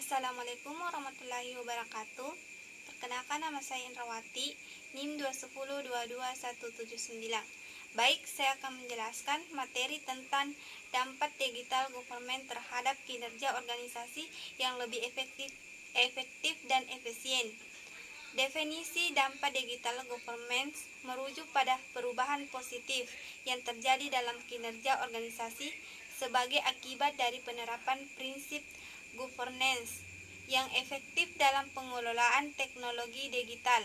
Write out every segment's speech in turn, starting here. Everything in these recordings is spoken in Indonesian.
Assalamualaikum warahmatullahi wabarakatuh. Perkenalkan, nama saya Indrawati, NIM 210222179. Baik, saya akan menjelaskan materi tentang dampak digital government terhadap kinerja organisasi yang lebih efektif dan efisien. Definisi dampak digital government merujuk pada perubahan positif yang terjadi dalam kinerja organisasi sebagai akibat dari penerapan prinsip governance yang efektif dalam pengelolaan teknologi digital.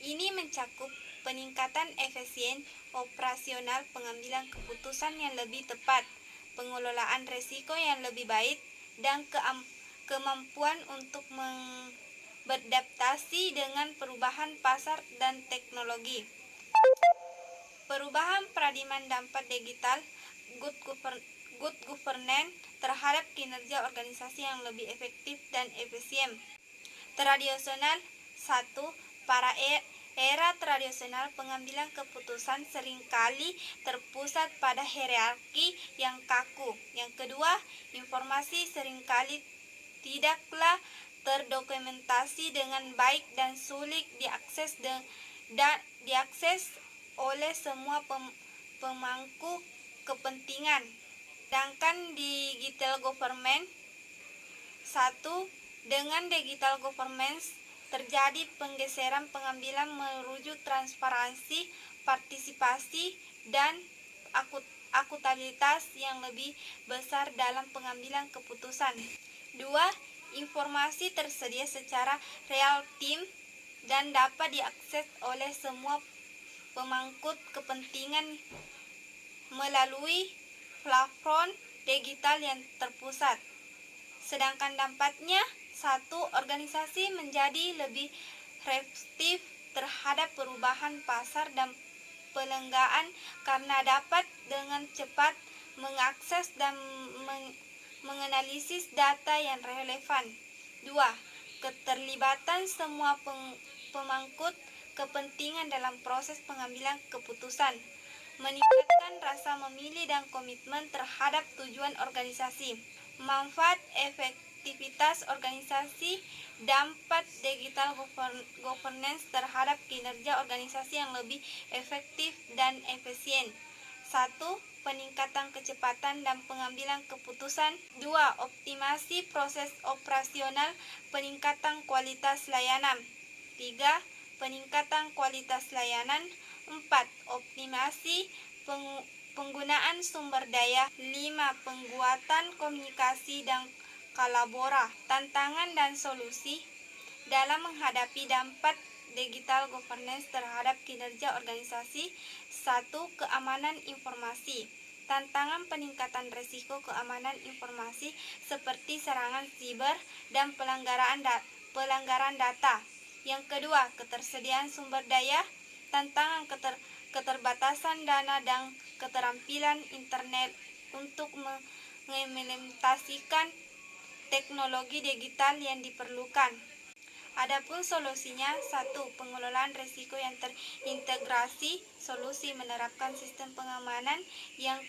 Ini mencakup peningkatan efisien operasional, pengambilan keputusan yang lebih tepat, pengelolaan risiko yang lebih baik, dan kemampuan untuk beradaptasi dengan perubahan pasar dan teknologi. Perubahan paradigma dampak digital good governance terhadap kinerja organisasi yang lebih efektif dan efisien. Tradisional 1. Pada era tradisional, pengambilan keputusan seringkali terpusat pada hierarki yang kaku. Yang kedua, informasi seringkali tidaklah terdokumentasi dengan baik dan sulit diakses oleh semua pemangku kepentingan. Sedangkan digital government 1. Dengan digital government terjadi penggeseran pengambilan merujuk transparansi, partisipasi, dan akuntabilitas yang lebih besar dalam pengambilan keputusan. 2. Informasi tersedia secara real time dan dapat diakses oleh semua pemangku kepentingan melalui platform digital yang terpusat. Sedangkan dampaknya 1. Organisasi menjadi lebih reaktif terhadap perubahan pasar dan pelanggan karena dapat dengan cepat mengakses dan menganalisis data yang relevan. 2. Keterlibatan semua pemangku kepentingan dalam proses pengambilan keputusan, meningkatkan rasa memilih dan komitmen terhadap tujuan organisasi. Manfaat efektivitas organisasi. Dampak digital governance terhadap kinerja organisasi yang lebih efektif dan efisien. 1. Peningkatan kecepatan dan pengambilan keputusan. 2. Optimasi proses operasional, peningkatan kualitas layanan. 3. Peningkatan kualitas layanan. 4. Optimasi penggunaan sumber daya. 5. Penguatan komunikasi dan kolaborasi. Tantangan dan solusi dalam menghadapi dampak digital governance terhadap kinerja organisasi. 1. Keamanan informasi. Tantangan peningkatan risiko keamanan informasi seperti serangan siber dan pelanggaran data. Yang kedua, ketersediaan sumber daya. Tantangan keterbatasan dana dan keterampilan internet untuk mengimplementasikan teknologi digital yang diperlukan. Adapun solusinya, 1. Pengelolaan risiko yang terintegrasi. Solusi menerapkan sistem pengamanan yang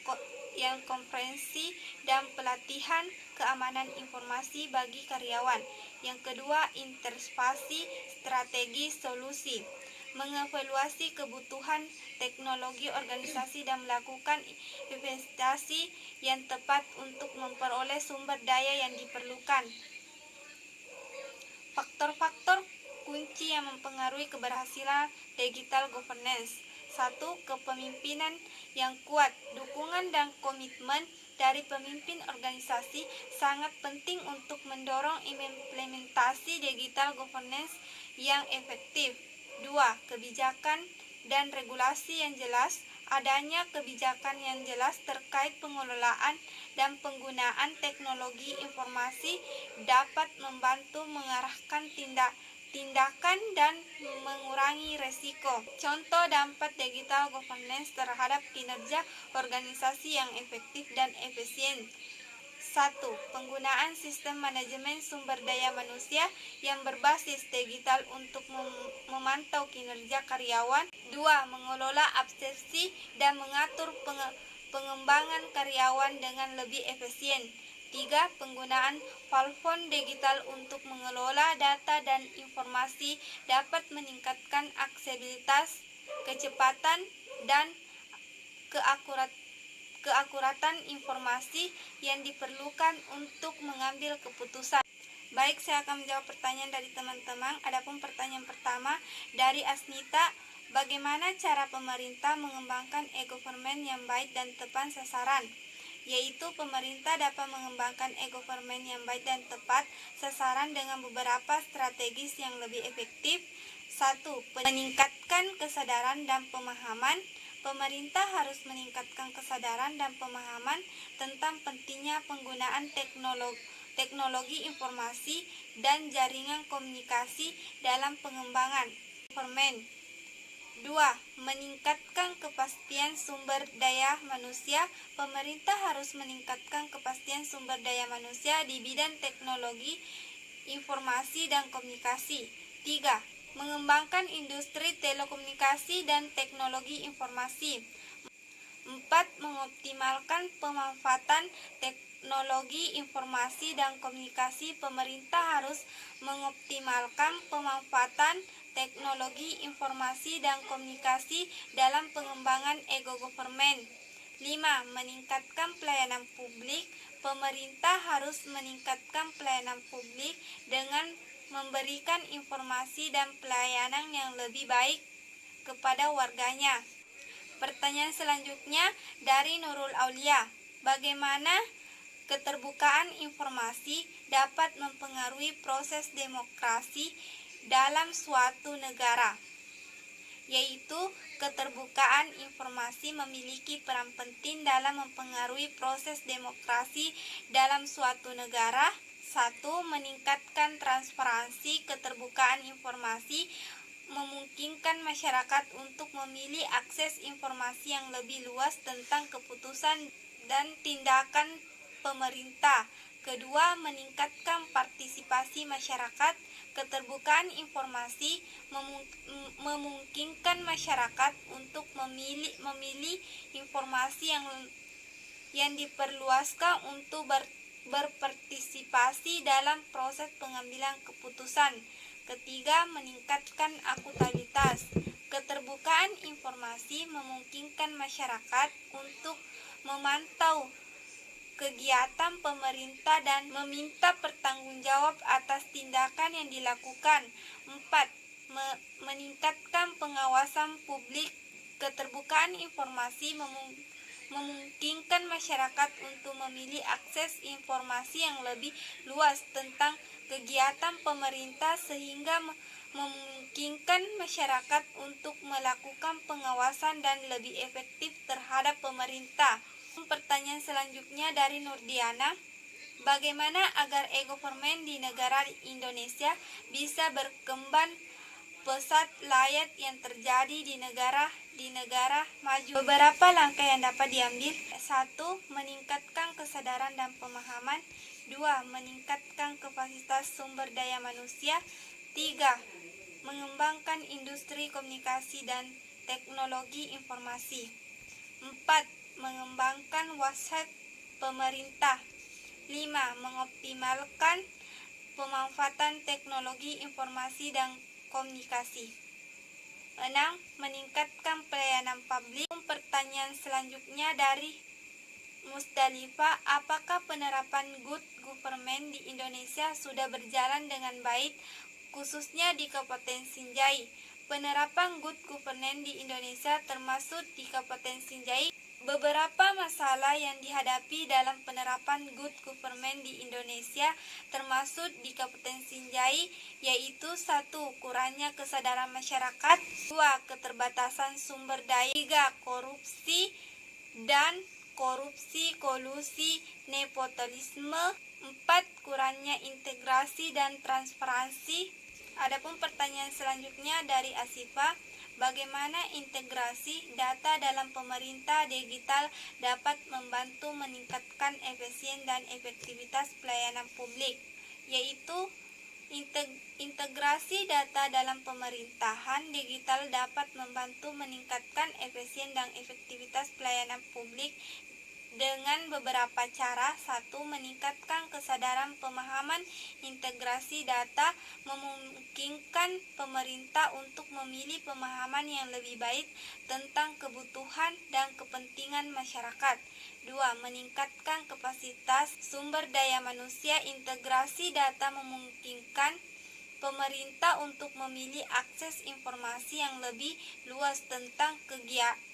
komprehensif dan pelatihan keamanan informasi bagi karyawan. Yang kedua, intervensi strategi solusi, mengevaluasi kebutuhan teknologi organisasi dan melakukan investasi yang tepat untuk memperoleh sumber daya yang diperlukan. Faktor-faktor kunci yang mempengaruhi keberhasilan digital governance. 1. Kepemimpinan yang kuat. Dukungan dan komitmen dari pemimpin organisasi sangat penting untuk mendorong implementasi digital governance yang efektif. 2. Kebijakan dan regulasi yang jelas. Adanya kebijakan yang jelas terkait pengelolaan dan penggunaan teknologi informasi dapat membantu mengarahkan tindakan dan mengurangi risiko. Contoh dampak digital governance terhadap kinerja organisasi yang efektif dan efisien. 1. Penggunaan sistem manajemen sumber daya manusia yang berbasis digital untuk memantau kinerja karyawan. 2. Mengelola absensi dan mengatur pengembangan karyawan dengan lebih efisien. 3. Penggunaan Platform digital untuk mengelola data dan informasi dapat meningkatkan aksesibilitas, kecepatan, dan keakuratan informasi yang diperlukan untuk mengambil keputusan. Baik, saya akan menjawab pertanyaan dari teman-teman. Adapun pertanyaan pertama dari Asnita, bagaimana cara pemerintah mengembangkan e-government yang baik dan tepat sasaran? Yaitu pemerintah dapat mengembangkan e-government yang baik dan tepat sasaran dengan beberapa strategis yang lebih efektif. 1. Meningkatkan kesadaran dan pemahaman. Pemerintah harus meningkatkan kesadaran dan pemahaman tentang pentingnya penggunaan teknologi informasi dan jaringan komunikasi dalam pengembangan government. 2. Meningkatkan kepastian sumber daya manusia. Pemerintah harus meningkatkan kepastian sumber daya manusia di bidang teknologi, informasi, dan komunikasi. 3. Mengembangkan industri telekomunikasi dan teknologi informasi. 4. Mengoptimalkan pemanfaatan teknologi informasi dan komunikasi. Pemerintah harus mengoptimalkan pemanfaatan teknologi informasi dan komunikasi dalam pengembangan e-government. 5. Meningkatkan pelayanan publik. Pemerintah harus meningkatkan pelayanan publik dengan memberikan informasi dan pelayanan yang lebih baik kepada warganya. Pertanyaan selanjutnya dari Nurul Aulia, bagaimana keterbukaan informasi dapat mempengaruhi proses demokrasi dalam suatu negara? Yaitu keterbukaan informasi memiliki peran penting dalam mempengaruhi proses demokrasi dalam suatu negara. 1. Meningkatkan transparansi. Keterbukaan informasi memungkinkan masyarakat untuk memilih akses informasi yang lebih luas tentang keputusan dan tindakan pemerintah. Kedua, meningkatkan partisipasi masyarakat. Keterbukaan informasi memungkinkan masyarakat untuk memilih informasi yang diperluaskan untuk berpartisipasi dalam proses pengambilan keputusan. Ketiga, meningkatkan akuntabilitas. Keterbukaan informasi memungkinkan masyarakat untuk memantau kegiatan pemerintah dan meminta pertanggungjawab atas tindakan yang dilakukan. 4. Meningkatkan pengawasan publik. Keterbukaan informasi memungkinkan masyarakat untuk memilih akses informasi yang lebih luas tentang kegiatan pemerintah sehingga memungkinkan masyarakat untuk melakukan pengawasan dan lebih efektif terhadap pemerintah. Pertanyaan selanjutnya dari Nurdiana, bagaimana agar e-government di negara Indonesia bisa berkembang pesat layaknya yang terjadi di negara maju? Beberapa langkah yang dapat diambil. 1. Meningkatkan kesadaran dan pemahaman. 2. Meningkatkan kapasitas sumber daya manusia. 3. Mengembangkan industri komunikasi dan teknologi informasi. 4. Mengembangkan website pemerintah. 5. Mengoptimalkan pemanfaatan teknologi informasi dan komunikasi. 6. Meningkatkan pelayanan publik. Pertanyaan selanjutnya dari Musdalifah, apakah penerapan good government di Indonesia sudah berjalan dengan baik, khususnya di Kabupaten Sinjai? Penerapan good governance di Indonesia termasuk di Kabupaten Sinjai. Beberapa masalah yang dihadapi dalam penerapan good government di Indonesia termasuk di Kabupaten Sinjai, yaitu 1. Kurangnya kesadaran masyarakat. 2. Keterbatasan sumber daya. 3. Korupsi dan kolusi, nepotisme. 4. Kurangnya integrasi dan transparansi. Adapun pertanyaan selanjutnya dari Asifa, bagaimana integrasi data dalam pemerintah digital dapat membantu meningkatkan efisien dan efektivitas pelayanan publik? Yaitu integrasi data dalam pemerintahan digital dapat membantu meningkatkan efisien dan efektivitas pelayanan publik dengan beberapa cara. Satu, meningkatkan kesadaran pemahaman integrasi data, memungkinkan pemerintah untuk memilih pemahaman yang lebih baik tentang kebutuhan dan kepentingan masyarakat. Dua, meningkatkan kapasitas sumber daya manusia. Integrasi data memungkinkan pemerintah untuk memilih akses informasi yang lebih luas tentang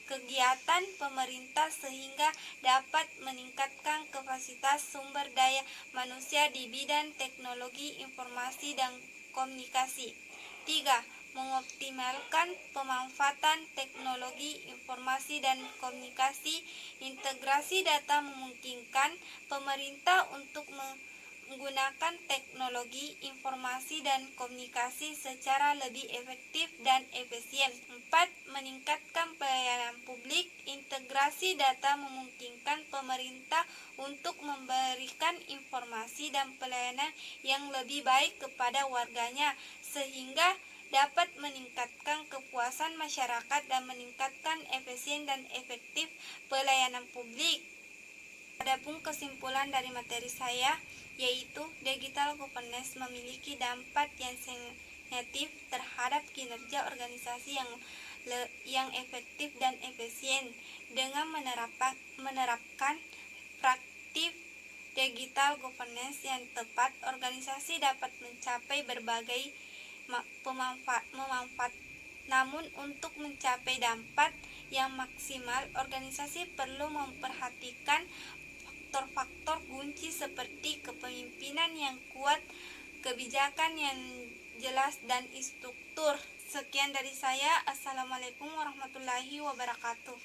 kegiatan pemerintah sehingga dapat meningkatkan kapasitas sumber daya manusia di bidang teknologi informasi dan komunikasi. 3. Mengoptimalkan pemanfaatan teknologi informasi dan komunikasi. Integrasi data memungkinkan pemerintah untuk menggunakan teknologi informasi dan komunikasi secara lebih efektif dan efisien. 4. Meningkatkan pelayanan publik. Integrasi data memungkinkan pemerintah untuk memberikan informasi dan pelayanan yang lebih baik kepada warganya sehingga dapat meningkatkan kepuasan masyarakat dan meningkatkan efisien dan efektif pelayanan publik. Adapun kesimpulan dari materi saya yaitu digital governance memiliki dampak yang negatif terhadap kinerja organisasi yang efektif dan efisien. Dengan menerapkan praktik digital governance yang tepat, organisasi dapat mencapai berbagai manfaat. Namun untuk mencapai dampak yang maksimal, organisasi perlu memperhatikan faktor-faktor kunci seperti kepemimpinan yang kuat, kebijakan yang jelas, dan struktur. Sekian dari saya. Assalamualaikum warahmatullahi wabarakatuh.